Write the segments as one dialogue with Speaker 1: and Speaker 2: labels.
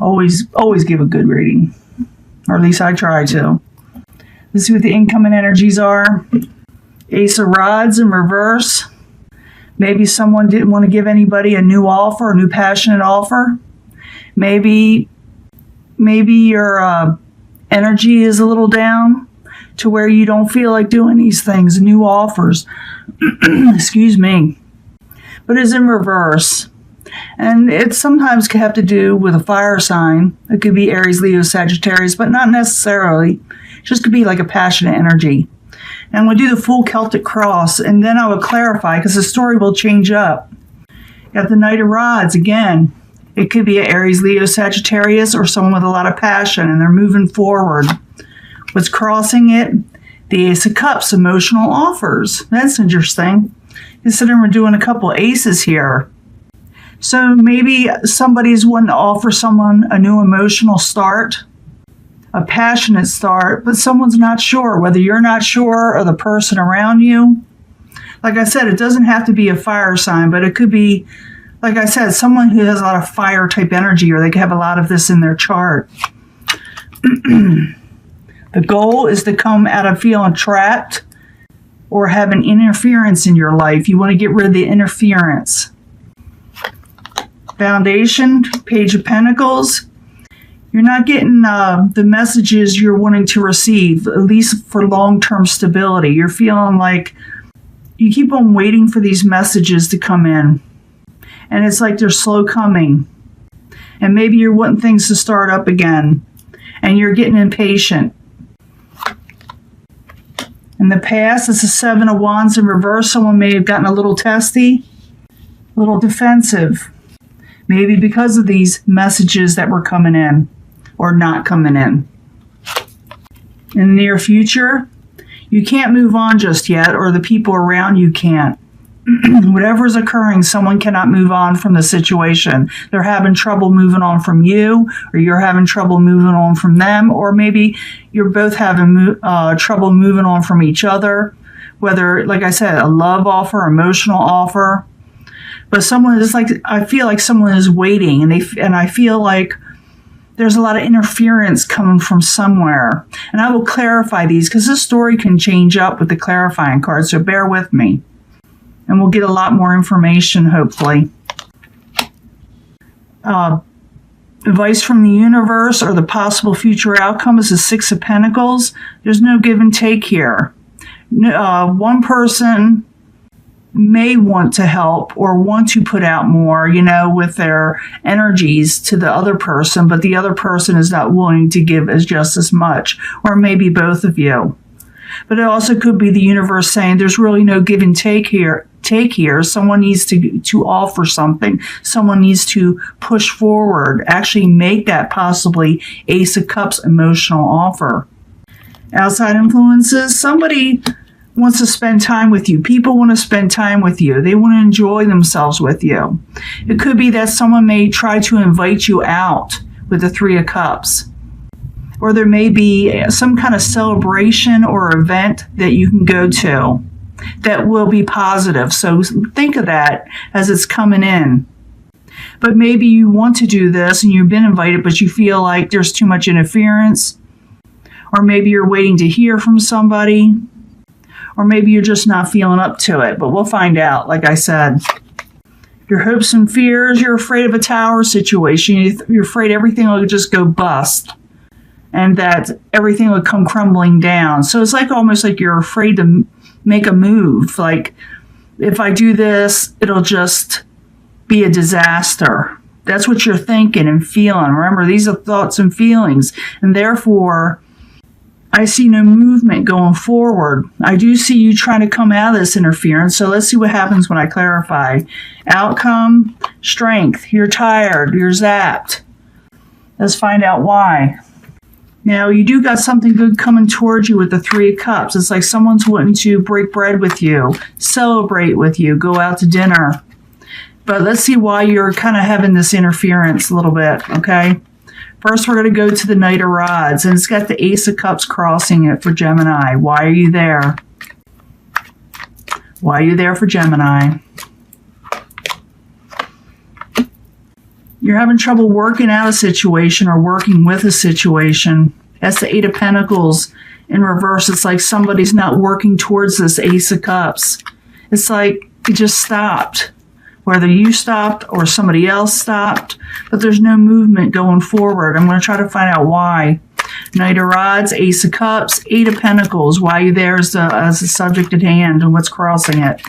Speaker 1: Always give a good reading. Or at least I try to. Let's see what the incoming energies are. Ace of Rods in reverse. Maybe someone didn't want to give anybody a new offer, a new passionate offer. Maybe your energy is a little down to where you don't feel like doing these things, new offers. Excuse me. But it's in reverse. And it sometimes can have to do with a fire sign. It could be Aries, Leo, Sagittarius, but not necessarily. It just could be like a passionate energy. And I'm going to do the full Celtic cross, and then I will clarify because the story will change up. Got the Knight of Rods again. It could be an Aries, Leo, Sagittarius, or someone with a lot of passion, and they're moving forward. What's crossing it? The Ace of Cups, emotional offers. That's interesting. Considering we're doing a couple aces here. So maybe somebody's wanting to offer someone a new emotional start, a passionate start, but someone's not sure, whether you're not sure or the person around you. Like I said, it doesn't have to be a fire sign, but it could be, like I said, someone who has a lot of fire type energy, or they could have a lot of this in their chart. The goal is to come out of feeling trapped or having interference in your life. You want to get rid of the interference. Foundation, Page of Pentacles. You're not getting the messages you're wanting to receive, at least for long-term stability. You're feeling like you keep on waiting for these messages to come in. And it's like they're slow coming. And maybe you're wanting things to start up again. And you're getting impatient. In the past, it's the Seven of Wands in reverse. Someone may have gotten a little testy, a little defensive. Maybe because of these messages that were coming in or not coming in. In the near future, you can't move on just yet, or the people around you can't. Whatever is occurring, someone cannot move on from the situation. They're having trouble moving on from you, or you're having trouble moving on from them, or maybe you're both having trouble moving on from each other. Whether, like I said, a love offer, emotional offer. But someone is like, I feel like someone is waiting, and I feel like there's a lot of interference coming from somewhere. And I will clarify these because this story can change up with the clarifying card, so bear with me. And we'll get a lot more information, hopefully. Advice from the universe or the possible future outcome is the Six of Pentacles. There's no give and take here. One person may want to help or want to put out more, with their energies to the other person, but the other person is not willing to give just as much, or maybe both of you. But it also could be the universe saying there's really no give and take here. Someone needs to offer something. Someone needs to push forward, actually make that possibly Ace of Cups emotional offer. Outside influences, somebody wants to spend time with you. People want to spend time with you. They want to enjoy themselves with you. It could be that someone may try to invite you out with the Three of Cups. Or there may be some kind of celebration or event that you can go to that will be positive. So think of that as it's coming in. But maybe you want to do this and you've been invited, but you feel like there's too much interference. Or maybe you're waiting to hear from somebody. Or maybe you're just not feeling up to it. But we'll find out, like I said. Your hopes and fears, you're afraid of a tower situation. You're afraid everything will just go bust. And that everything would come crumbling down. So it's like almost like you're afraid to make a move. Like, if I do this, it'll just be a disaster. That's what you're thinking and feeling. Remember, these are thoughts and feelings. And therefore, I see no movement going forward. I do see you trying to come out of this interference. So let's see what happens when I clarify. Outcome, strength. You're tired. You're zapped. Let's find out why. Now, you do got something good coming towards you with the Three of Cups. It's like someone's wanting to break bread with you, celebrate with you, go out to dinner. But let's see why you're kind of having this interference a little bit, okay? First, we're going to go to the Knight of Rods, and it's got the Ace of Cups crossing it for Gemini. Why are you there? Why are you there for Gemini? You're having trouble working out a situation or working with a situation. That's the Eight of Pentacles in reverse. It's like somebody's not working towards this Ace of Cups. It's like it just stopped. Whether you stopped or somebody else stopped, but there's no movement going forward. I'm going to try to find out why. Knight of Rods, Ace of Cups, Eight of Pentacles. Why are you there as the subject at hand and what's crossing it?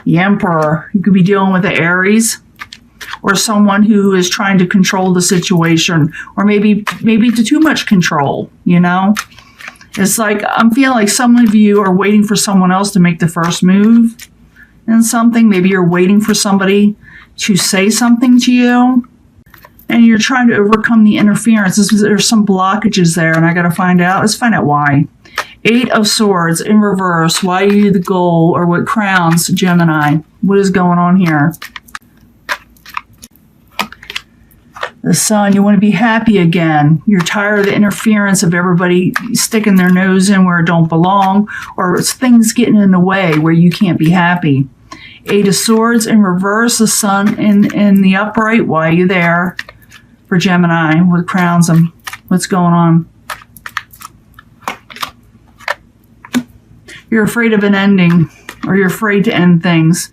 Speaker 1: The Emperor. You could be dealing with the Aries or someone who is trying to control the situation, or maybe too much control, you know? It's like I'm feeling like some of you are waiting for someone else to make the first move in something. Maybe you're waiting for somebody to say something to you, and you're trying to overcome the interference. There's some blockages there, and I got to find out. Let's find out why. Eight of Swords in reverse. Why are you the goal, or what crowns Gemini? What is going on here? The Sun, you want to be happy again. You're tired of the interference of everybody sticking their nose in where it don't belong, or things getting in the way where you can't be happy. Eight of Swords in reverse, the Sun in the upright. Why are you there for Gemini? What crowns them? What's going on? You're afraid of an ending, or you're afraid to end things.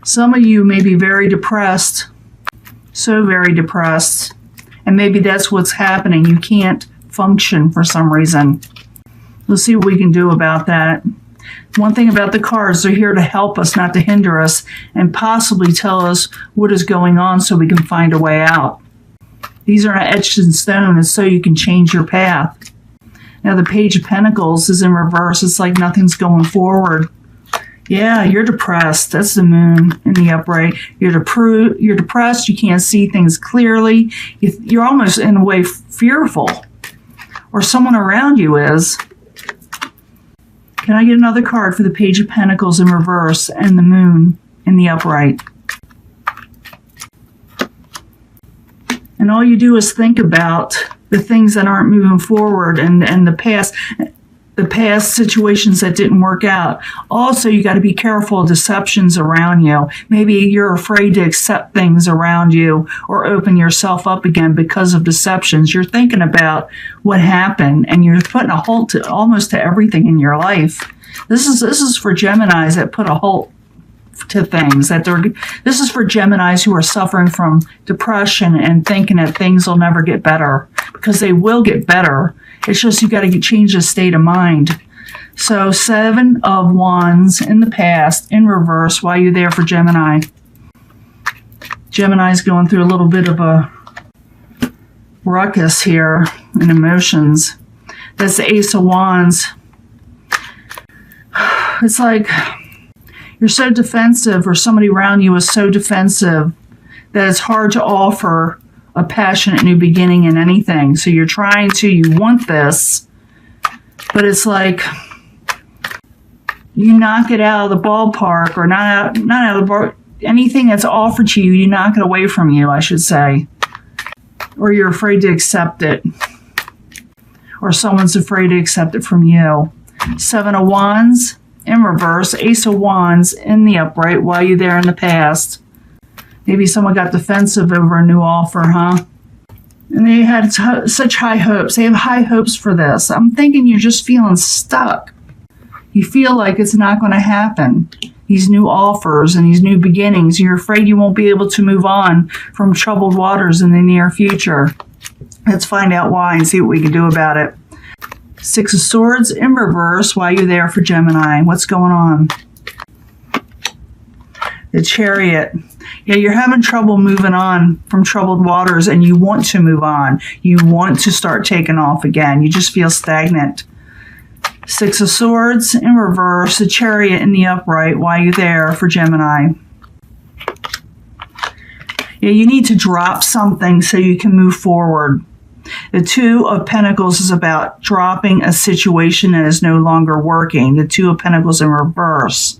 Speaker 1: Some of you may be very depressed. So very depressed. And maybe that's what's happening. You can't function for some reason. We'll see what we can do about that. One thing about the cards, they're here to help us, not to hinder us, and possibly tell us what is going on so we can find a way out. These are not etched in stone, and so you can change your path. Now the Page of Pentacles is in reverse. It's like nothing's going forward. Yeah, you're depressed. That's the Moon in the upright. You're depressed. You can't see things clearly. You're almost, in a way, fearful. Or someone around you is. Can I get another card for the Page of Pentacles in reverse and the Moon in the upright? And all you do is think about the things that aren't moving forward and the past situations that didn't work out. Also, you got to be careful of deceptions around you. Maybe you're afraid to accept things around you or open yourself up again because of deceptions. You're thinking about what happened, and you're putting a halt to almost to everything in your life. This is for Geminis that put a halt to things. This is for Geminis who are suffering from depression and thinking that things will never get better, because they will get better. It's just you got to change the state of mind. So 7 of Wands in the past, in reverse. Why are you there for Gemini? Gemini's going through a little bit of a ruckus here in emotions. That's the Ace of Wands. It's like you're so defensive, or somebody around you is so defensive that it's hard to offer a passionate new beginning in anything. So you want this, but it's like you knock it out of the ballpark, or not out of the ball. Anything that's offered to you, you knock it away from you, I should say. Or you're afraid to accept it. Or someone's afraid to accept it from you. 7 of Wands in reverse, Ace of Wands in the upright. Why are you there in the past? Maybe someone got defensive over a new offer, huh? And they had such high hopes. They have high hopes for this. I'm thinking you're just feeling stuck. You feel like it's not going to happen. These new offers and these new beginnings. You're afraid you won't be able to move on from troubled waters in the near future. Let's find out why and see what we can do about it. 6 of Swords in reverse. Why are you there for Gemini? What's going on? The Chariot. Yeah, you're having trouble moving on from troubled waters, and you want to move on. You want to start taking off again. You just feel stagnant. 6 of Swords in reverse, the Chariot in the upright. Why are you there for Gemini? Yeah, you need to drop something so you can move forward. The 2 of Pentacles is about dropping a situation that is no longer working. The 2 of Pentacles in reverse.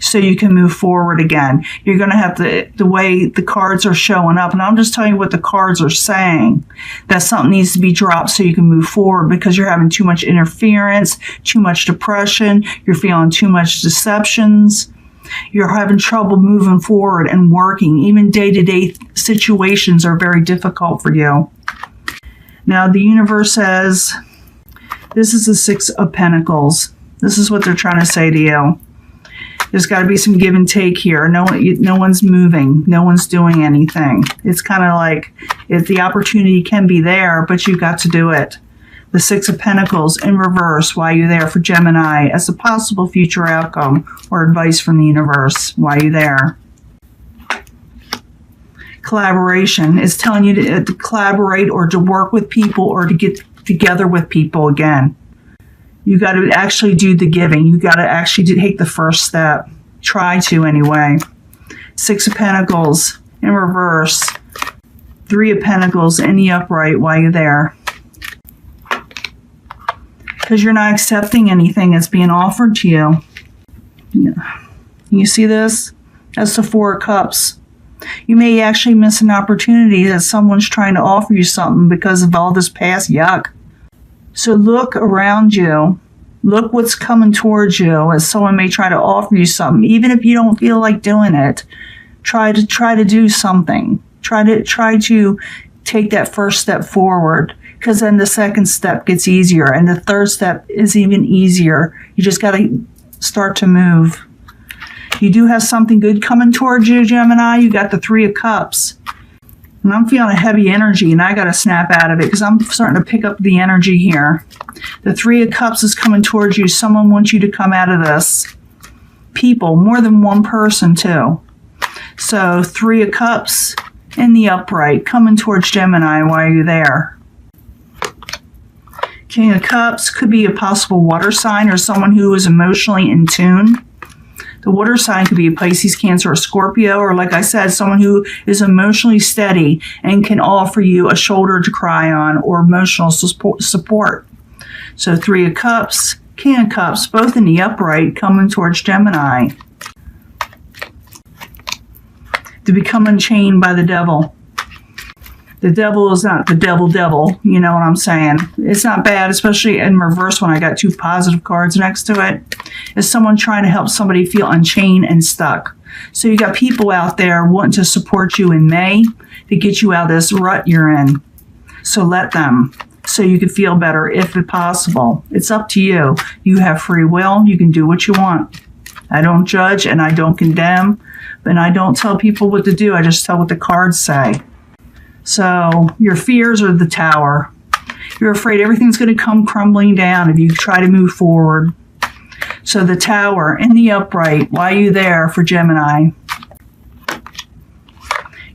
Speaker 1: So you can move forward again. You're going to have the way the cards are showing up. And I'm just telling you what the cards are saying. That something needs to be dropped so you can move forward, because you're having too much interference, too much depression. You're feeling too much deceptions. You're having trouble moving forward and working. Even day-to-day situations are very difficult for you. Now, the universe says, this is the Six of Pentacles. This is what they're trying to say to you. There's got to be some give and take here. No one's moving. No one's doing anything. It's kind of like if the opportunity can be there, but you've got to do it. The Six of Pentacles in reverse while you're there for Gemini as a possible future outcome or advice from the universe while you're there. Collaboration is telling you to collaborate or to work with people or to get together with people again. You got to actually do the giving. You got to actually take the first step. Try to anyway. Six of Pentacles in reverse. Three of Pentacles in the upright while you're there. Because you're not accepting anything that's being offered to you. Yeah. You see this? That's the Four of Cups. You may actually miss an opportunity that someone's trying to offer you something because of all this past yuck. So look around you. Look what's coming towards you as someone may try to offer you something. Even if you don't feel like doing it, try to do something. Try to take that first step forward, because then the second step gets easier and the third step is even easier. You just got to start to move. You do have something good coming towards you, Gemini. You got the Three of Cups. And I'm feeling a heavy energy, and I got to snap out of it because I'm starting to pick up the energy here. The Three of Cups is coming towards you. Someone wants you to come out of this. People, more than one person, too. So, Three of Cups in the upright, coming towards Gemini while you're there. King of Cups could be a possible water sign or someone who is emotionally in tune. The water sign could be a Pisces, Cancer, or Scorpio, or like I said, someone who is emotionally steady and can offer you a shoulder to cry on or emotional support. So Three of Cups, King of Cups, both in the upright, coming towards Gemini. To become unchained by the devil. The devil is not the devil, you know what I'm saying? It's not bad, especially in reverse when I got two positive cards next to it. It's someone trying to help somebody feel unchained and stuck. So you got people out there wanting to support you in May to get you out of this rut you're in. So let them, so you can feel better if possible. It's up to you. You have free will. You can do what you want. I don't judge and I don't condemn, and I don't tell people what to do. I just tell what the cards say. So your fears are the Tower. You're afraid everything's going to come crumbling down if you try to move forward. So the Tower in the upright, why are you there for Gemini?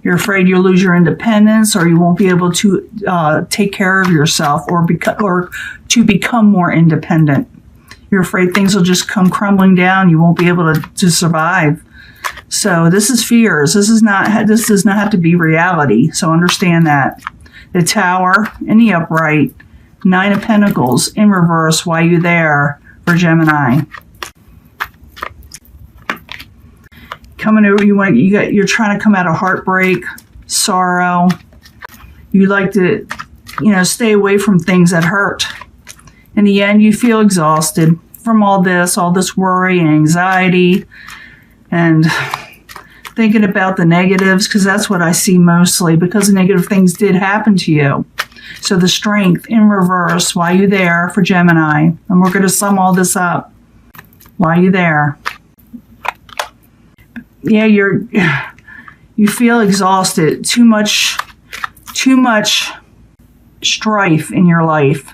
Speaker 1: You're afraid you'll lose your independence, or you won't be able to take care of yourself, or to become more independent. You're afraid things will just come crumbling down. You won't be able to survive. So this is fears. This does not have to be reality. So understand that. The Tower in the upright, Nine of Pentacles in reverse. Why are you there for Gemini? Coming over, you're trying to come out of heartbreak, sorrow. You like to, stay away from things that hurt. In the end, you feel exhausted from all this worry and anxiety, and thinking about the negatives, because that's what I see mostly, because the negative things did happen to you. So the Strength in reverse, why are you there for Gemini? And we're going to sum all this up. Why are you there? Yeah, you feel exhausted. Too much strife in your life.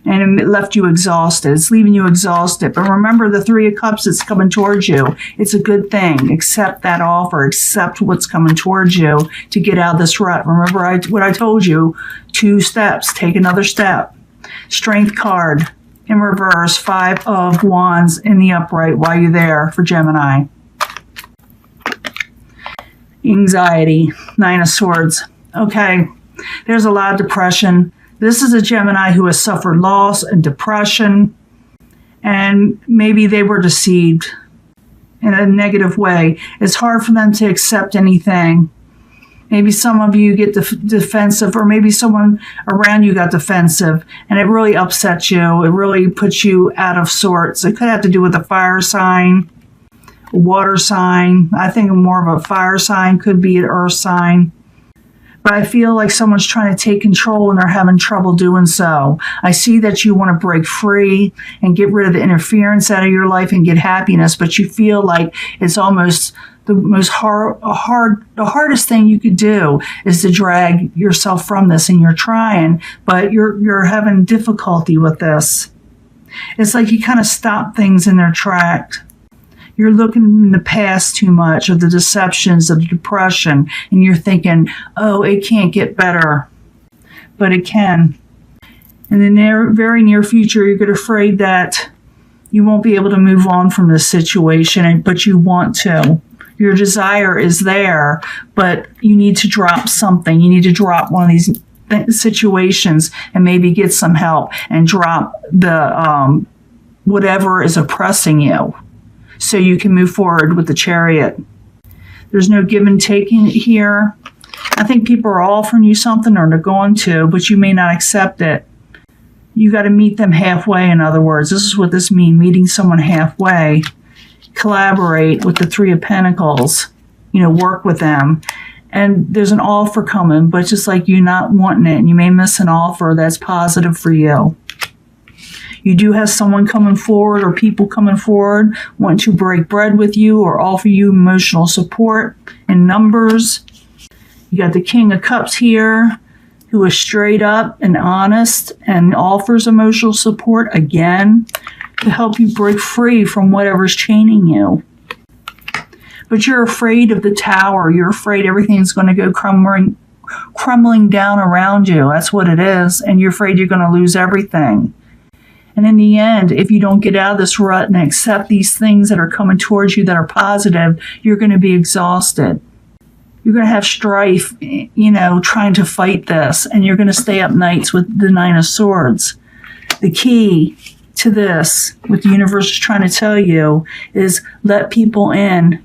Speaker 1: And it left you exhausted. It's leaving you exhausted. But remember the Three of Cups that's coming towards you. It's a good thing. Accept that offer. Accept what's coming towards you to get out of this rut. Remember what I told you. 2 steps. Take another step. Strength card in reverse. 5 of Wands in the upright. Why are you there for Gemini? Anxiety. 9 of Swords. Okay. There's a lot of depression. This is a Gemini who has suffered loss and depression, and maybe they were deceived in a negative way. It's hard for them to accept anything. Maybe some of you get defensive, or maybe someone around you got defensive, and it really upsets you. It really puts you out of sorts. It could have to do with a fire sign, a water sign. I think more of a fire sign, could be an earth sign. But I feel like someone's trying to take control and they're having trouble doing so. I see that you want to break free and get rid of the interference out of your life and get happiness, but you feel like it's almost the hardest thing you could do is to drag yourself from this, and you're trying, but you're having difficulty with this. It's like you kind of stop things in their track. You're looking in the past too much, of the deceptions, of the depression, and you're thinking, oh, it can't get better. But it can. In the very near future, you're afraid that you won't be able to move on from this situation, but you want to. Your desire is there, but you need to drop something. You need to drop one of these situations and maybe get some help and drop the whatever is oppressing you, so you can move forward with the Chariot. There's no give and take here. I think people are offering you something, or they're going to, but you may not accept it. You got to meet them halfway, in other words. This is what this means, meeting someone halfway. Collaborate with the Three of Pentacles. Work with them. And there's an offer coming, but it's just like you not wanting it, and you may miss an offer that's positive for you. You do have someone coming forward, or people coming forward wanting to break bread with you or offer you emotional support in numbers. You got the King of Cups here, who is straight up and honest and offers emotional support again to help you break free from whatever's chaining you. But you're afraid of the Tower. You're afraid everything's going to go crumbling down around you. That's what it is. And you're afraid you're going to lose everything. And in the end, if you don't get out of this rut and accept these things that are coming towards you that are positive, you're going to be exhausted. You're going to have strife, trying to fight this. And you're going to stay up nights with the Nine of Swords. The key to this, what the universe is trying to tell you, is let people in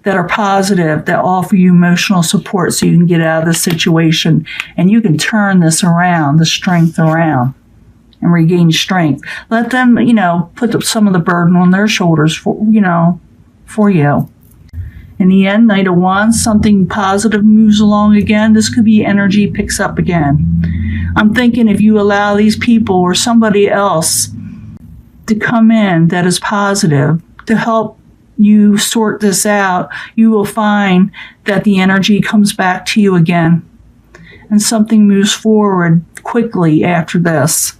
Speaker 1: that are positive, that offer you emotional support, so you can get out of this situation. And you can turn this around, the strength around, and regain strength. Let them, put some of the burden on their shoulders for you. In the end, Knight of Wands, something positive moves along again. This could be energy picks up again. I'm thinking if you allow these people or somebody else to come in that is positive to help you sort this out, you will find that the energy comes back to you again. And something moves forward quickly after this.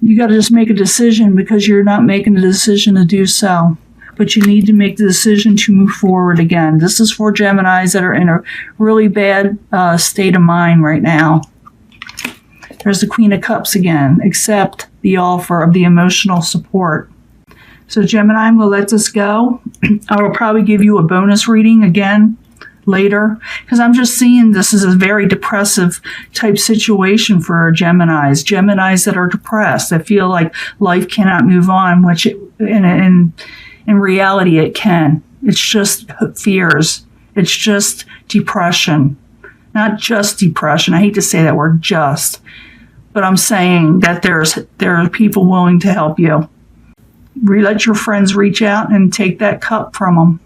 Speaker 1: You got to just make a decision, because you're not making the decision to do so. But you need to make the decision to move forward again. This is for Geminis that are in a really bad state of mind right now. There's the Queen of Cups again. Accept the offer of the emotional support. So Gemini, I'm going to let this go. I will probably give you a bonus reading again later, because I'm just seeing this as a very depressive type situation for Geminis that are depressed, that feel like life cannot move on, which in reality it can. It's just fears. It's just depression. Not just depression. I hate to say that word, just. But I'm saying that there are people willing to help you. Let your friends reach out and take that cup from them.